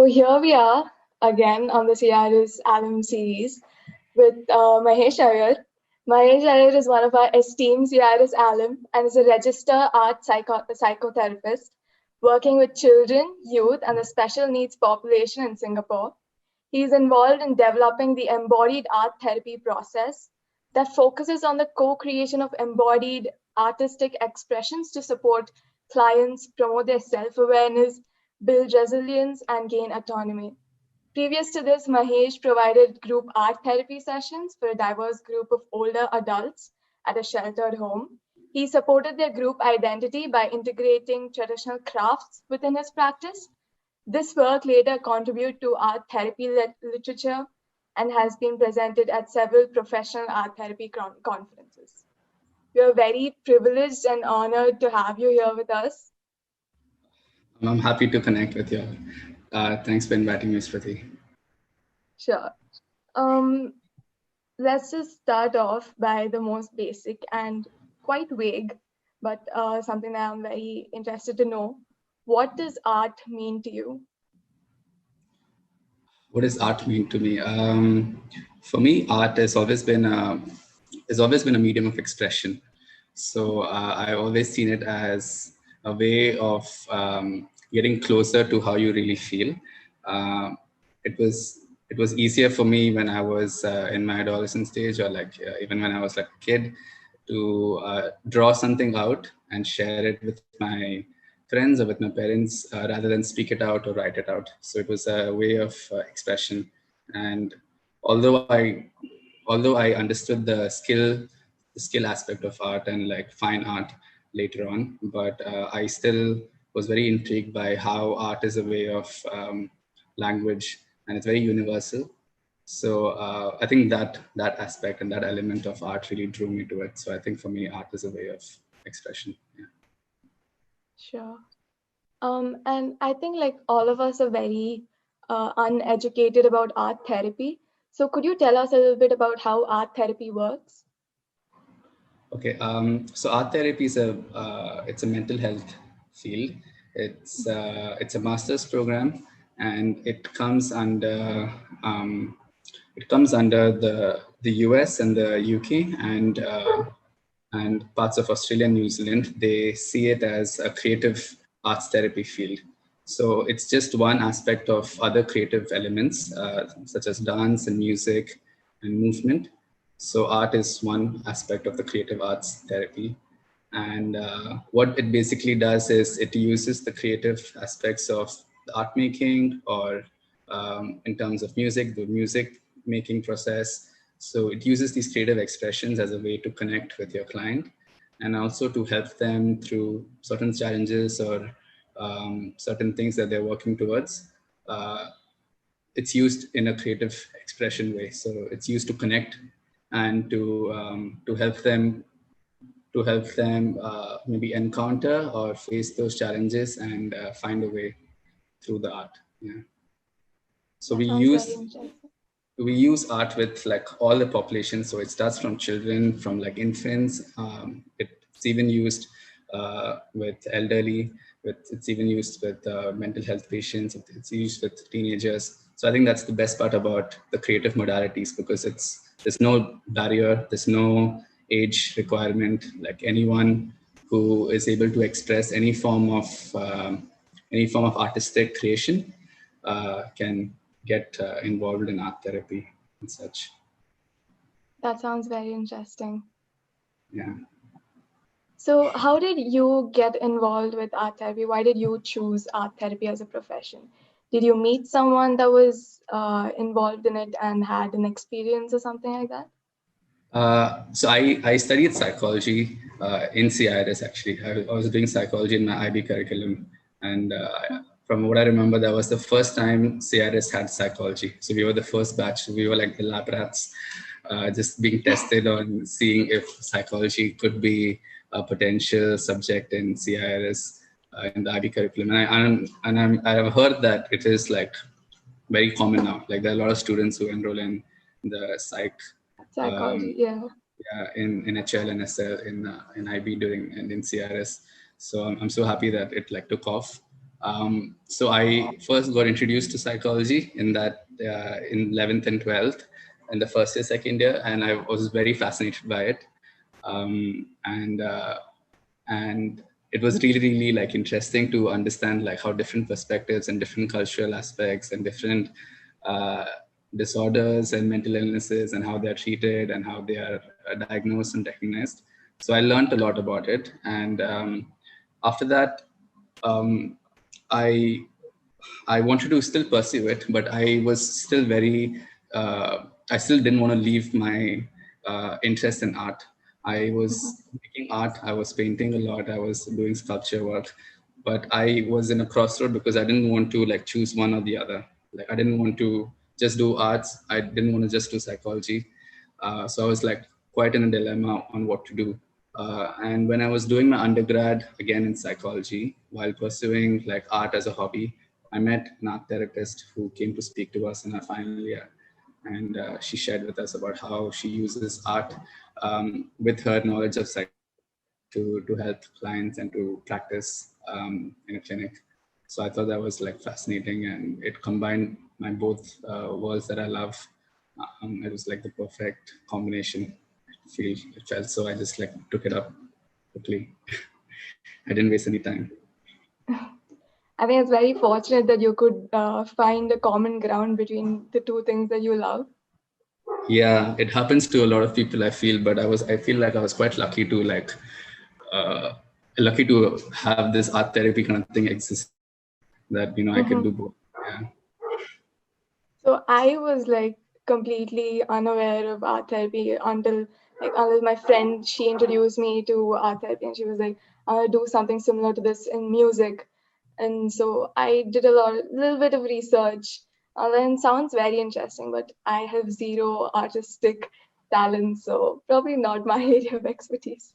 So here we are again on the CIRS Alum series with Mahesh Iyer. Mahesh Iyer is one of our esteemed CIRS alum and is a registered art psychotherapist working with children, youth, and the special needs population in Singapore. He is involved in developing the embodied art therapy process that focuses on the co-creation of embodied artistic expressions to support clients, promote their self-awareness, build resilience, and gain autonomy. Previous to this, Mahesh provided group art therapy sessions for a diverse group of older adults at a sheltered home. He supported their group identity by integrating traditional crafts within his practice. This work later contributed to art therapy literature and has been presented at several professional art therapy conferences. We are very privileged and honored to have you here with us. I'm happy to connect with you. Thanks for inviting me, Smriti. Sure. Um, let's just start off by the most basic and quite vague, but something that I'm very interested to know. What does art mean to you? What does art mean to me? For me, art has always been a medium of expression. So I always seen it as a way of getting closer to how you really feel. Uh, it was it was easier for me when I was in my adolescent stage, or like even when I was like a kid, to draw something out and share it with my friends or with my parents rather than speak it out or write it out. So it was a way of expression. And although I although I understood the skill aspect of art and like fine art later on, but I still was very intrigued by how art is a way of language, and it's very universal. So I think that aspect and that element of art really drew me to it. So I think for me, art is a way of expression. Yeah. Sure. And I think like all of us are very uneducated about art therapy. So could you tell us a little bit about how art therapy works? Okay. So art therapy is it's a mental health field. It's a master's program, and it comes under the US and the UK and parts of Australia and New Zealand. They see it as a creative arts therapy field. So it's just one aspect of other creative elements, such as dance and music and movement. So art is one aspect of the creative arts therapy. And what it basically does is it uses the creative aspects of the art making, or in terms of music, the music making process. So it uses these creative expressions as a way to connect with your client, and also to help them through certain challenges or certain things that they're working towards. It's used in a creative expression way. So it's used to connect and to help them maybe encounter or face those challenges and find a way through the art. Yeah. So That sounds very interesting. we use art with like all the population. So it starts from children, from like infants. It's even used with elderly. It's even used with mental health patients. It's used with teenagers. So I think that's the best part about the creative modalities, because there's no barrier, there's no age requirement. Like anyone who is able to express any form of artistic creation can get involved in art therapy and such. That sounds very interesting. Yeah. So how did you get involved with art therapy? Why did you choose art therapy as a profession? Did you meet someone that was involved in it and had an experience or something like that? So I studied psychology in CIRS actually. I was doing psychology in my IB curriculum. And from what I remember, that was the first time CIRS had psychology. So we were the first batch. We were like the lab rats, just being tested on seeing if psychology could be a potential subject in CIRS in the IB curriculum. I have heard that it is like very common now. Like there are a lot of students who enroll in the psych Psychology, um, yeah. yeah, in HL and SL in IB during and in CRS. So I'm so happy that it like took off. So I first got introduced to psychology in 11th and 12th, in the first year, second year, and I was very fascinated by it. And it was really, really like interesting to understand like how different perspectives and different cultural aspects and different uh, disorders and mental illnesses and how they're treated and how they are diagnosed and recognized. So I learned a lot about it. And after that, um, I I wanted to still pursue it, but I was still I still didn't want to leave my interest in art. I Mhm. was making art, I was painting a lot, I was doing sculpture work, but I was in a crossroad because I didn't want to like choose one or the other. Like I didn't want to just do arts, I didn't want to just do psychology. So I was like quite in a dilemma on what to do. And when I was doing my undergrad again in psychology, while pursuing like art as a hobby, I met an art therapist who came to speak to us in our final year. And she shared with us about how she uses art with her knowledge of psychology to help clients and to practice in a clinic. So I thought that was like fascinating, and it combined my both worlds that I love. It was like the perfect combination. It felt so. I just like took it up quickly. I didn't waste any time. I think it's very fortunate that you could find a common ground between the two things that you love. Yeah, it happens to a lot of people, I feel, but I feel like I was quite lucky to like uh, lucky to have this art therapy kind of thing existing, that I could do Mhm. both. Yeah. So I was like completely unaware of art therapy until my friend, she introduced me to art therapy, and she was like, "I want to do something similar to this in music." And so I did little bit of research. And sounds very interesting, but I have zero artistic talent, so probably not my area of expertise.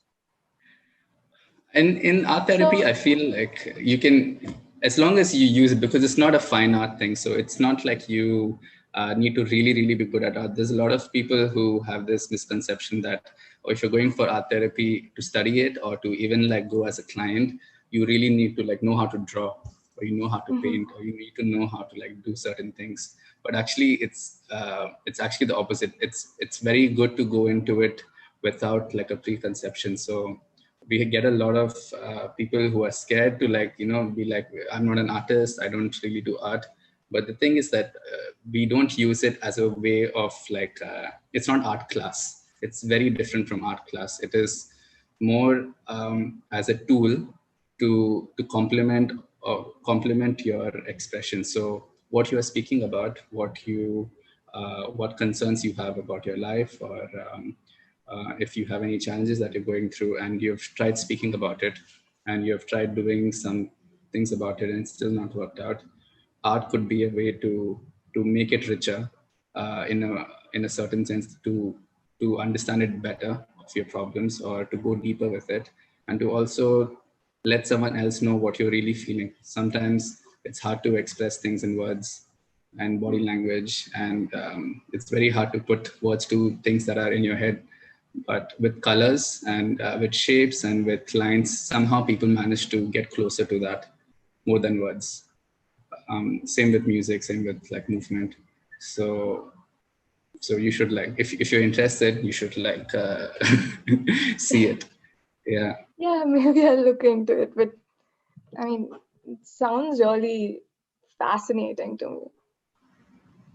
And in art therapy, So, I feel like you can, as long as you use it, because it's not a fine art thing. So it's not like you need to really, really be good at art. There's a lot of people who have this misconception that, or if you're going for art therapy to study it or to even like go as a client, you really need to like know how to draw, or you know how to mhm, paint, or you need to know how to like do certain things. But actually, it's actually the opposite. It's very good to go into it without like a preconception. So we get a lot of people who are scared to like be like, I'm not an artist, I don't really do art. But the thing is that we don't use it as a way of like it's not art class, it's very different from art class. It is more as a tool to complement your expression. So what you are speaking about, what concerns you have about your life, or if you have any challenges that you're going through and you've tried speaking about it and you've tried doing some things about it and it's still not worked out, art could be a way to make it richer, in a certain sense, to understand it better of your problems, or to go deeper with it, and to also let someone else know what you're really feeling. Sometimes it's hard to express things in words and body language, and it's very hard to put words to things that are in your head. But with colors and with shapes and with lines, somehow people manage to get closer to that more than words. Same with music, same with like movement. So so you should like, if you're interested, you should like see it. Yeah. yeah, maybe I'll look into it. But I mean, it sounds really fascinating to me.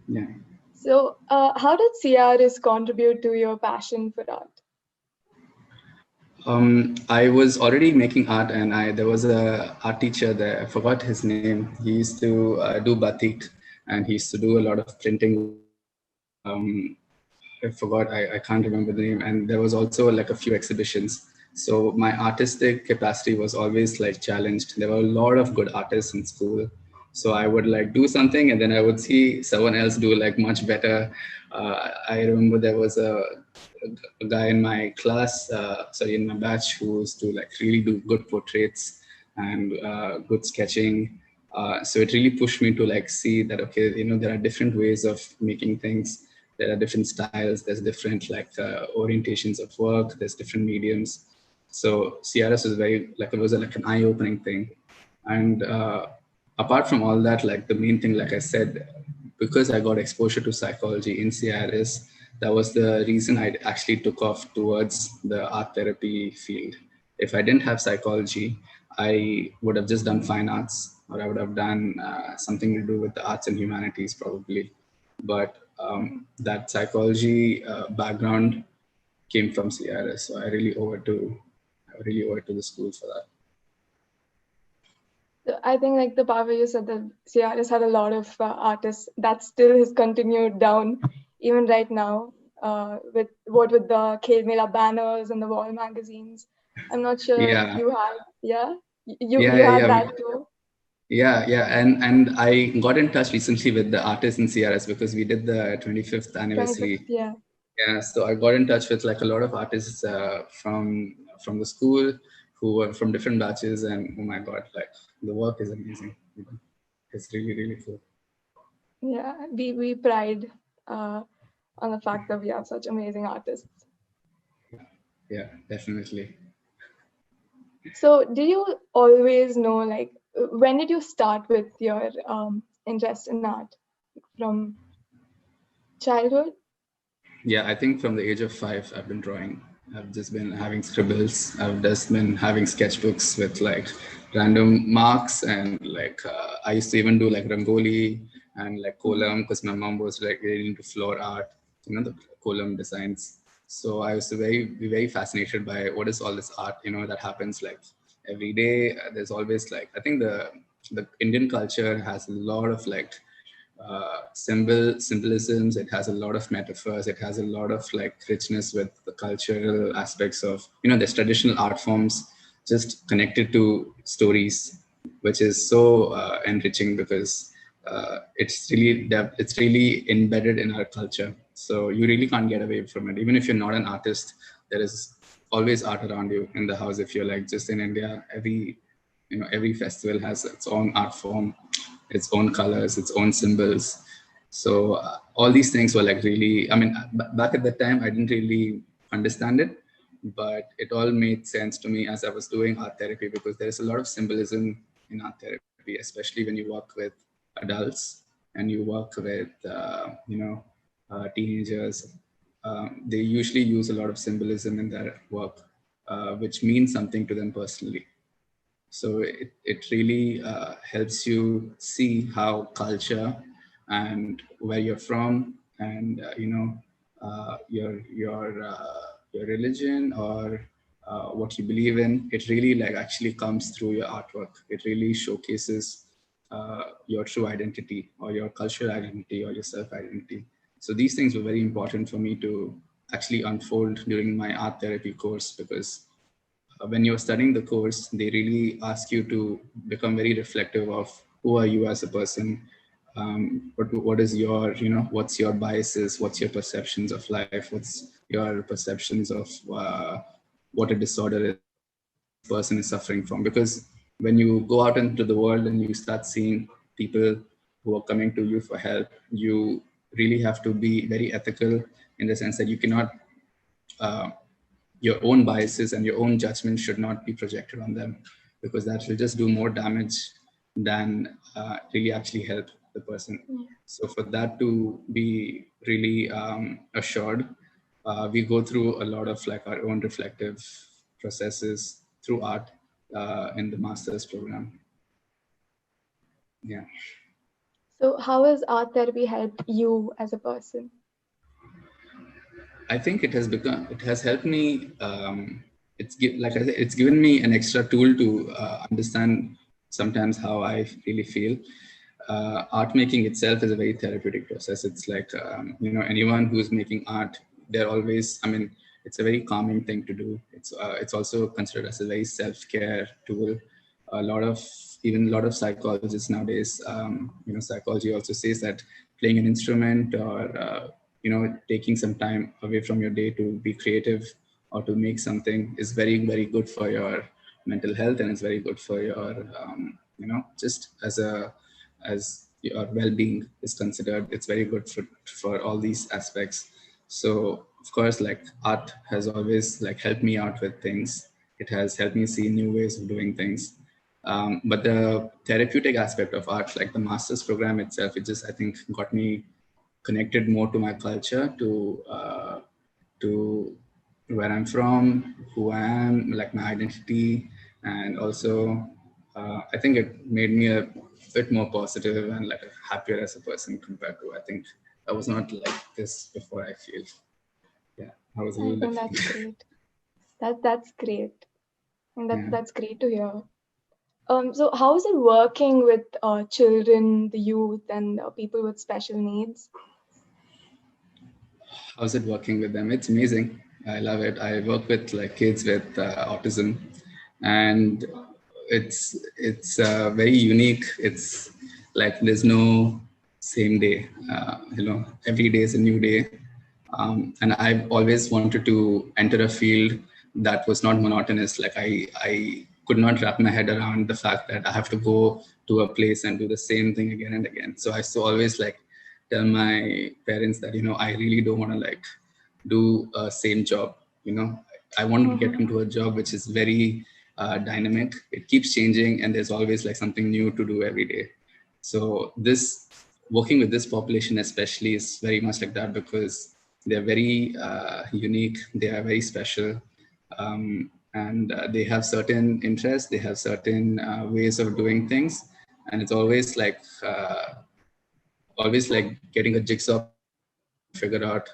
Yeah. So, how did CRS contribute to your passion for art? I was already making art, and I there was a art teacher there. I forgot his name. He used to do batik, and he used to do a lot of printing work. Um, I forgot. I can't remember the name. And there was also like a few exhibitions. So my artistic capacity was always like challenged. There were a lot of good artists in school. So I would like do something, and then I would see someone else do like much better. I remember there was a guy in my class, sorry, in my batch, who used to like really do good portraits and good sketching. So it really pushed me to like see that, okay, there are different ways of making things. There are different styles. There's different like orientations of work. There's different mediums. So CRS was very like, it was like an eye-opening thing. And apart from all that, like the main thing, like I said, because I got exposure to psychology in CIRS, that was the reason I actually took off towards the art therapy field. If I didn't have psychology, I would have just done fine arts, or I would have done something to do with the arts and humanities probably. But that psychology background came from CIRS, so I really owe it to the school for that. So I think like the part where you said that CRS had a lot of artists, that still has continued down even right now with the Khel Mela banners and the wall magazines. I'm not sure Yeah, you had, yeah, you yeah, had yeah, that too. yeah. And I got in touch recently with the artists in CRS because we did the 25th 25th, anniversary. yeah. Yeah, so I got in touch with like a lot of artists from the school who were from different batches, and oh my god, like the work is amazing. You know, it's really really cool. Yeah, we pride uh, on the fact that we have such amazing artists. Yeah, definitely. So, do you always know, like, when did you start with your interest in art? From childhood? Yeah, I think from the age of 5, I've been drawing. I've just been having scribbles. I've just been having sketchbooks with like random marks, and like I used to even do like rangoli and like Mhm. kolam because my mom was like really into floor art, you know, the kolam designs. So I used to be very fascinated by what is all this art, you know, that happens like every day. There's always like I think the Indian culture has a lot of like symbolisms. It has a lot of metaphors. It has a lot of like richness with the cultural aspects of, you know, there's traditional art forms just connected to stories, which is so enriching because it's really embedded in our culture. So you really can't get away from it. Even if you're not an artist, there is always art around you in the house. If you're like just in India, every festival has its own art form, its own colors, its own symbols. So all these things were like really, I mean, back at that time, I didn't really understand it, but it all made sense to me as I was doing art therapy because there's a lot of symbolism in art therapy, especially when you work with adults and you work with, teenagers. They usually use a lot of symbolism in their work, which means something to them personally. So it really helps you see how culture and where you're from and your religion or what you believe in, it really like actually comes through your artwork. It really showcases your true identity or your cultural identity or your self identity. So these things were very important for me to actually unfold during my art therapy course because when you're studying the course, they really ask you to become very reflective of who are you as a person, what is your, what's your biases, what's your perceptions of life, what's your perceptions of what a disorder is, what this person is suffering from. Because when you go out into the world and you start seeing people who are coming to you for help, you really have to be very ethical in the sense that you cannot uh, your own biases and your own judgment should not be projected on them because that will just do more damage than really actually help the person. So for that to be really assured, we go through a lot of like our own reflective processes through art in the master's program. Yeah. So, how has art therapy helped you as a person? I think it has helped me. Like I said, it's given me an extra tool to understand sometimes how I really feel. Art making itself is a very therapeutic process. It's like, anyone who's making art, they're always, I mean, it's a very calming thing to do. It's also considered as a very self-care tool. A lot of psychologists nowadays, psychology also says that playing an instrument or taking some time away from your day to be creative or to make something is very very good for your mental health, and it's very good for your just as your well-being is considered. It's very good for all these aspects. So of course, like art has always like helped me out with things. It has helped me see new ways of doing things. But the therapeutic aspect of art, like the master's program itself, it just, I think, got me connected more to my culture, to where I'm from, who I am, like my identity, and also I think it made me a bit more positive and like happier as a person compared to, I think I was not like this before. I feel, yeah, I was a I little think that's different. great. That's great. And Yeah. that's great to hear. So how is it working with children, the youth, and people with special needs? How's it working with them? It's amazing. I love it. I work with like kids with autism, and it's very unique. It's like there's no same day. Every day is a new day. And I've always wanted to enter a field that was not monotonous. Like I could not wrap my head around the fact that I have to go to a place and do the same thing again and again. So I used to always like tell my parents that, I really don't want to like do a same job. I want to get Mm-hmm. into a job which is very dynamic. It keeps changing, and there's always like something new to do every day. So this working with this population especially is very much like that, because they're very unique. They are very special, and they have certain interests. They have certain ways of doing things, and it's always like getting a jigsaw puzzle to kind of figure out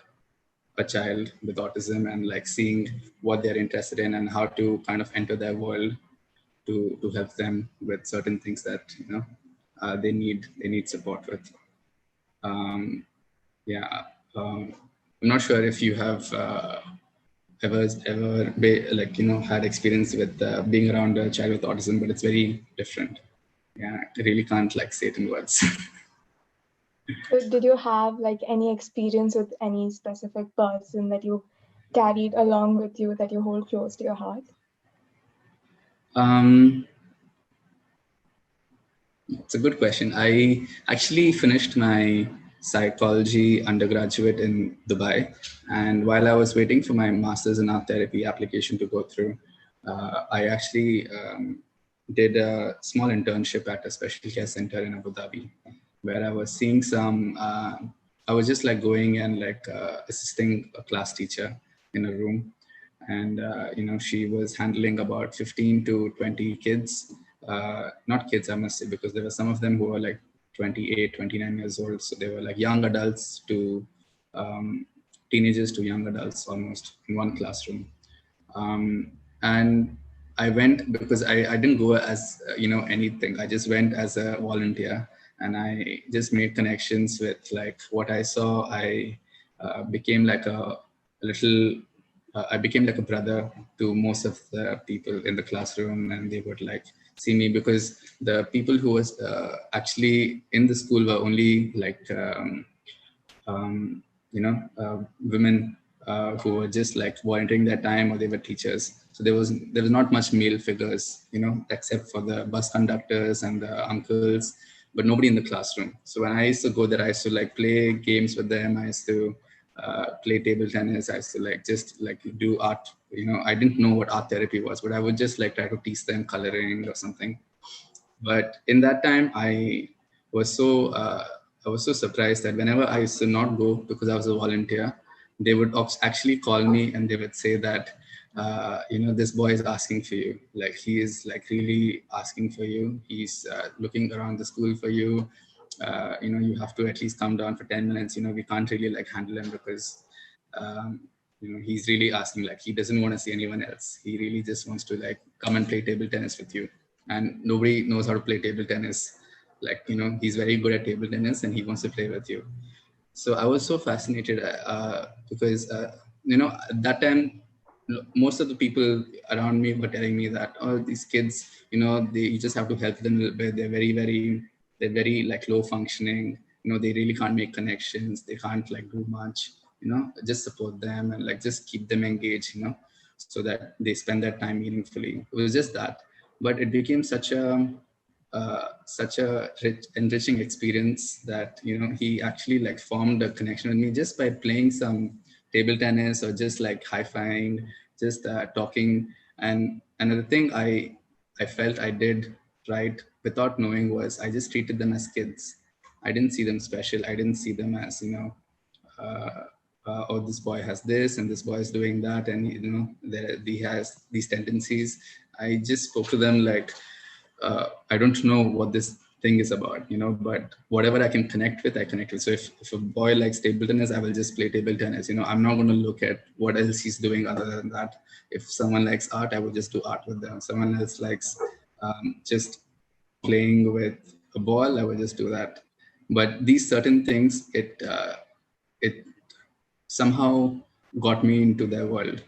a child with autism, and like seeing what they're interested in and how to kind of enter their world to help them with certain things that they need support with. um, yeah. I'm not sure if you have had experience with being around a child with autism, but it's very different. Yeah, I really can't like say it in words. So did you have like any experience with any specific person that you carried along with you that you hold close to your heart? um, It's a good question. I actually finished my psychology undergraduate in Dubai, and while I was waiting for my master's in art therapy application to go through, I actually did a small internship at a special care center in Abu Dhabi, where I was seeing some. I was just like going and like assisting a class teacher in a room, and she was handling about 15 to 20 kids, not kids, I must say, because there were some of them who were like 28, 29 years old. So they were like young adults to um, teenagers to young adults almost in one classroom. And I went because I didn't go as anything. I just went as a volunteer, and I just made connections with like what I saw. I became like a little. I became like a brother to most of the people in the classroom, and they would like see me, because the people who was actually in the school were only like women who were just like volunteering their time, or they were teachers. So there was not much male figures, except for the bus conductors and the uncles, but nobody in the classroom. So when I used to go there, I used to like play games with them. I used to play table tennis. I used to like just like do art. I didn't know what art therapy was, but I would just like try to teach them coloring or something. But in that time, was so uh, I was so surprised that whenever I used to not go because I was a volunteer, they would actually call me, and they would say that this boy is asking for you. Like he is like really asking for you. He's looking around the school for you. You have to at least come down for 10 minutes. We can't really like handle him because um, he's really asking. Like he doesn't want to see anyone else. He really just wants to like come and play table tennis with you, and nobody knows how to play table tennis. Like he's very good at table tennis, and he wants to play with you. So I was so fascinated because at that time most of the people around me were telling me that, oh, these kids, you just have to help them a little bit. They're very like low functioning. They really can't make connections. They can't like do much. Just support them and like just keep them engaged. So that they spend their time meaningfully. It was just that, but it became such a enriching experience that he actually like formed a connection with me just by playing some table tennis, or just like high-fiving, just talking. And another thing I felt I did right, without knowing, was I just treated them as kids. I didn't see them special. I didn't see them as, uh, oh, this boy has this and this boy is doing that, and he has these tendencies. I just spoke to them like, I don't know what this thing is about, but whatever I can connect with, I connect with. So if a boy likes table tennis, I will just play table tennis. I'm not going to look at what else he's doing other than that. If someone likes art, I will just do art with them. Someone else likes just playing with a ball, I will just do that. But these certain things, it somehow got me into their world,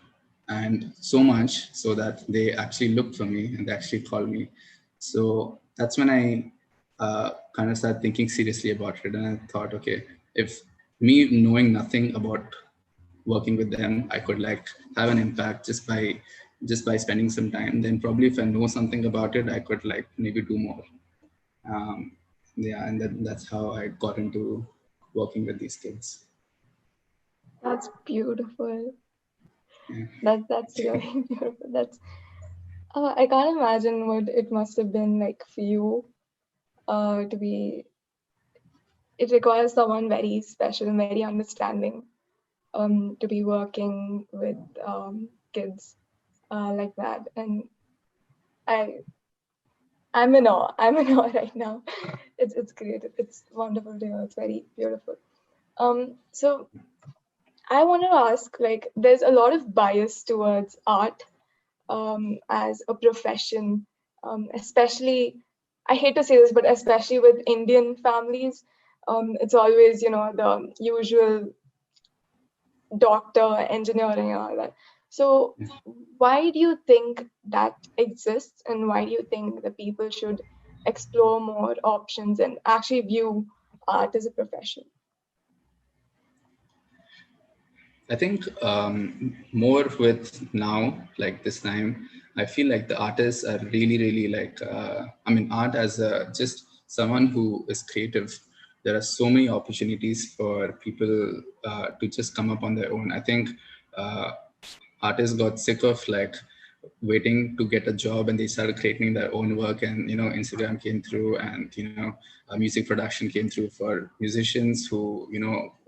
and so much so that they actually looked for me and they actually called me. So that's when I kind of started thinking seriously about it, and I thought, okay, if me knowing nothing about working with them, I could like have an impact just by spending some time, then probably if I know something about it, I could like maybe do more. um, yeah, and that's how I got into working with these kids. That's beautiful. Yeah. That's really beautiful. I can't imagine what it must have been like for you to be. It requires someone very special and very understanding to be working with kids like that. And I I'm in awe. I'm in awe right now. It's great. It's wonderful to hear. It's very beautiful. So I want to ask, like, there's a lot of bias towards art as a profession, especially, I hate to say this, but especially with Indian families, it's always, the usual doctor, engineering, and all that. So, why do you think that exists, and why do you think the people should explore more options and actually view art as a profession? I think more with now, like this time, I feel like the artists are really, really like, art as just someone who is creative. There are so many opportunities for people to just come up on their own. I think uh, artists got sick of like waiting to get a job, and they started creating their own work. And Instagram came through, and music production came through for musicians who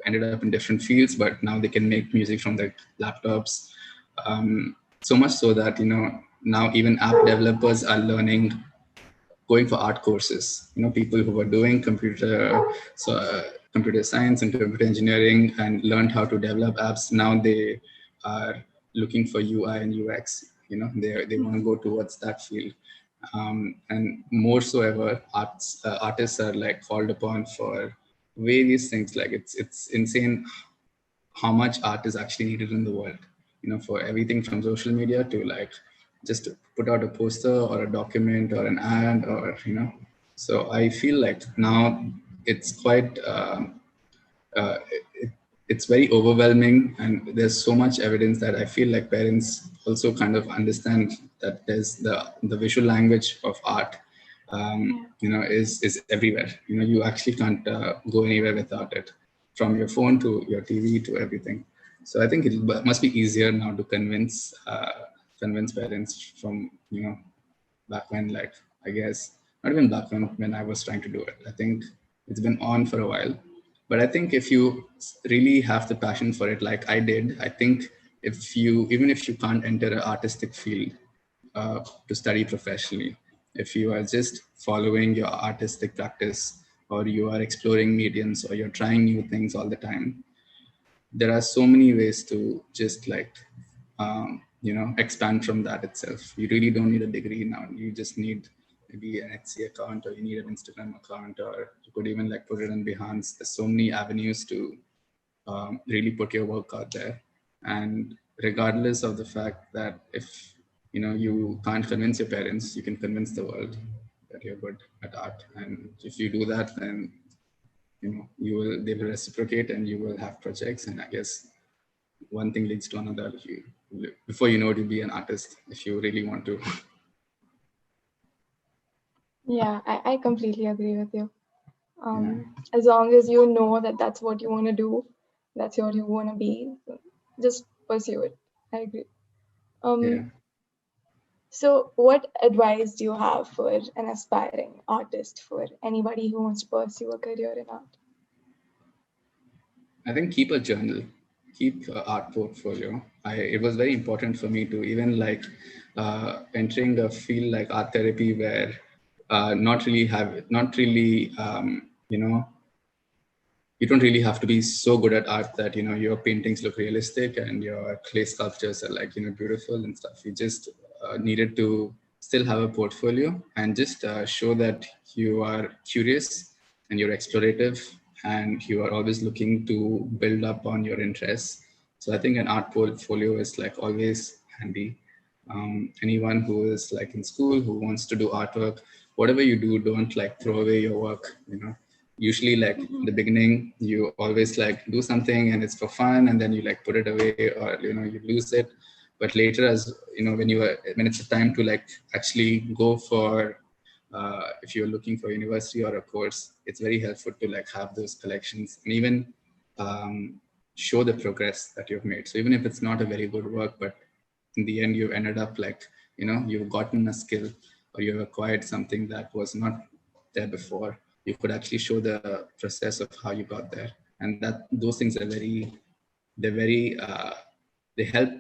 ended up in different fields, but now they can make music from their laptops. So much so that now even app developers are learning, going for art courses. People who were doing computer science and computer engineering and learned how to develop apps. Now they are looking for UI and UX. They want to go towards that field. And more so ever, artists are like called upon for various things. Like it's insane how much art is actually needed in the world, for everything from social media to like just to put out a poster or a document or an ad, or so I feel like now it's quite it's very overwhelming, and there's so much evidence that I feel like parents also kind of understand that there's the visual language of art, is everywhere. You actually can't go anywhere without it, from your phone to your TV to everything. So I think it must be easier now to convince parents from back when, like, I guess not even back when I was trying to do it. I think it's been on for a while. But I think if you really have the passion for it, like I did, I think even if you can't enter an artistic field to study professionally, if you are just following your artistic practice, or you are exploring mediums, or you're trying new things all the time, there are so many ways to just like expand from that itself. You really don't need a degree now. You just need maybe an Etsy account, or you need an Instagram account, or you could even like put it in Behance. There's so many avenues to really put your work out there. And regardless of the fact that if you can't convince your parents, you can convince the world that you're good at art. And if you do that, then they will reciprocate, and you will have projects. And I guess one thing leads to another. Before you know it, you'll be an artist if you really want to. Yeah, I completely agree with you. Yeah. As long as you know that that's what you want to do, that's what you want to be, just pursue it. I agree. Yeah. Um, So, what advice do you have for an aspiring artist, for anybody who wants to pursue a career in art? I think keep a journal, keep a art portfolio. It was very important for me to even like entering a field like art therapy where not really you don't really have to be so good at art that your paintings look realistic and your clay sculptures are like beautiful and stuff. You just needed to still have a portfolio and just show that you are curious and you're explorative and you are always looking to build up on your interests. So I think an art portfolio is like always handy. Anyone who is like in school who wants to do artwork, whatever you do, don't like throw away your work. Usually like in the beginning you always like do something and it's for fun, and then you like put it away or you lose it. But later, as when it's a time to like actually go for if you're looking for university or a course, it's very helpful to like have those collections and even show the progress that you've made. So even if it's not a very good work, but in the end you've ended up like you've gotten a skill or you've acquired something that was not there before, you could actually show the process of how you got there. And that those things are very they help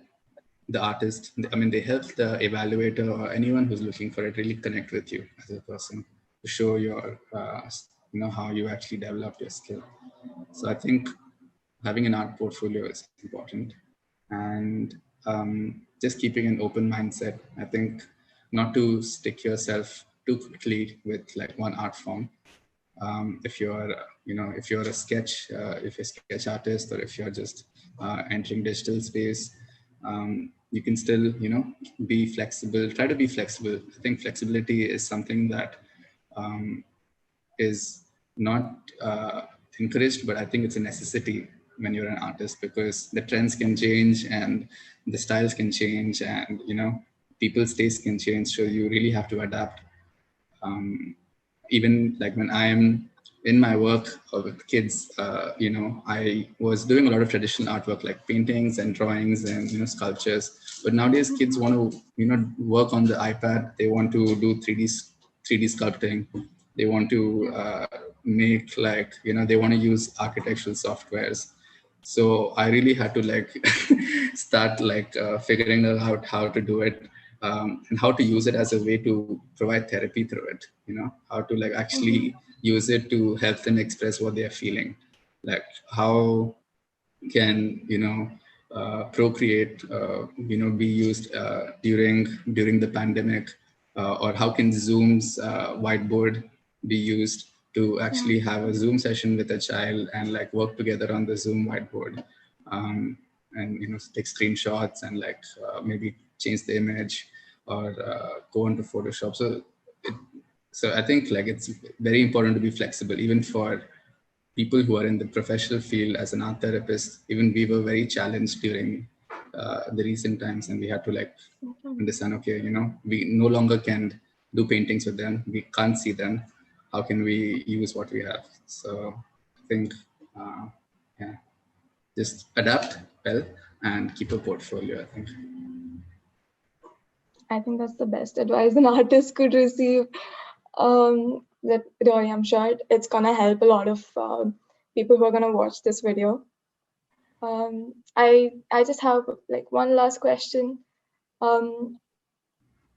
the artist. I mean, they help the evaluator or anyone who's looking for it really connect with you as a person to show your how you actually developed your skill. So I think having an art portfolio is important, and just keeping an open mindset. I think not to stick yourself too quickly with like one art form. If you're if you're a sketch if you're a sketch artist, or if you're just entering digital space, you can still be flexible. Try to be flexible. I think flexibility is something that is not encouraged, but I think it's a necessity when you're an artist, because the trends can change and the styles can change, and people's tastes can change, so you really have to adapt. Even like when I am in my work with kids, I was doing a lot of traditional artwork like paintings and drawings and sculptures. But nowadays, kids want to work on the iPad. They want to do 3D sculpting. They want to make like they want to use architectural softwares. So I really had to like start like figuring out how to do it, and how to use it as a way to provide therapy through it. How to like actually use it to help them express what they are feeling. Like how can Procreate be used during the pandemic, or how can Zoom's whiteboard be used to Yeah. actually have a Zoom session with a child and like work together on the Zoom whiteboard, and take screenshots and like maybe change the image or go into Photoshop. So I think like it's very important to be flexible, even for people who are in the professional field. As an art therapist, even we were very challenged during the recent times, and we had to like understand, okay, we no longer can do paintings with them. We can't see them. How can we use what we have? So I think, uh, yeah, just adapt well and keep a portfolio, I think. I think that's the best advice an artist could receive. That really, I'm sure it's gonna help a lot of people who are gonna watch this video. I just have like one last question. Um,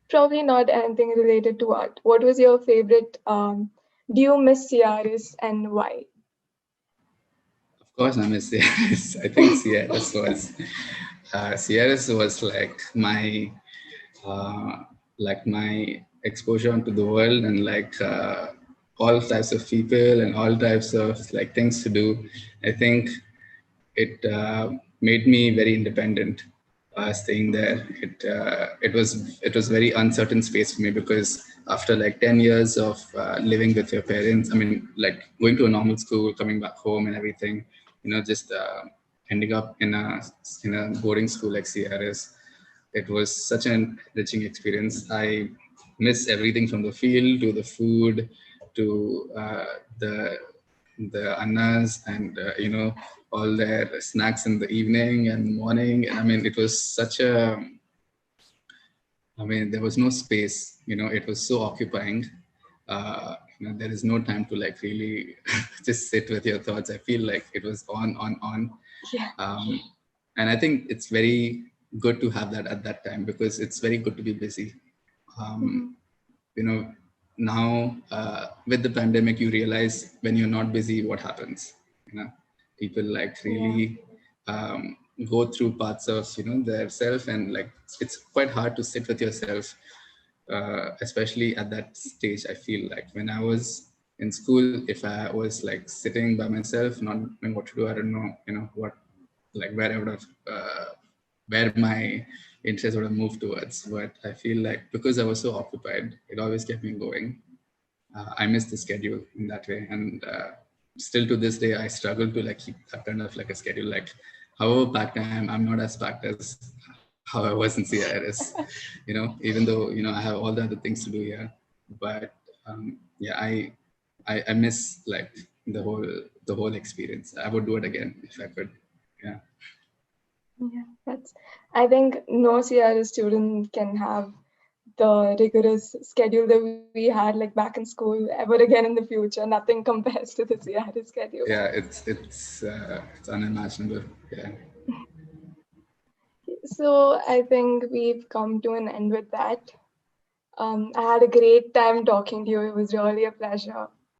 Probably not anything related to art. What was your favorite? Do you miss CIRS and why? Of course, I miss CRS. I think CRS was like my exposure onto the world, and like all types of people and all types of like things to do. I think it made me very independent. Staying there, it was very uncertain space for me, because after like 10 years of living with your parents, I mean, like going to a normal school, coming back home and everything, just ending up in a boarding school like CRS, it was such an enriching experience. I miss everything from the field to the food to the annas and all their snacks in the evening and morning. I mean, it was such a I mean, there was no space. It was so occupying. There is no time to like really just sit with your thoughts. I feel like it was on, on, on. Yeah. Um, and I think it's very good to have that at that time because it's very good to be busy. Um, Mhm. you know, Now with the pandemic, you realize when you're not busy, what happens. You know, People like Yeah. really um, go through parts of their self, and like it's quite hard to sit with yourself, especially at that stage. I feel like when I was in school, if I was like sitting by myself, not knowing what to do, I don't know, what, like where I would have, where my interest would have moved towards. But I feel like because I was so occupied, it always kept me going. I missed the schedule in that way, and still to this day, I struggle to like keep that kind of like a schedule. Like, however packed I am, I'm not as packed as how I was in CIRS. Even though I have all the other things to do here, but yeah, I miss like the whole the whole experience. I would do it again if I could. Yeah. Yeah. I think no CRS student can have the rigorous schedule that we had like back in school ever again in the future. Nothing compares to the CRS schedule. Yeah, it's unimaginable. Yeah. So I think we've come to an end with that. I had a great time talking to you. It was really a pleasure.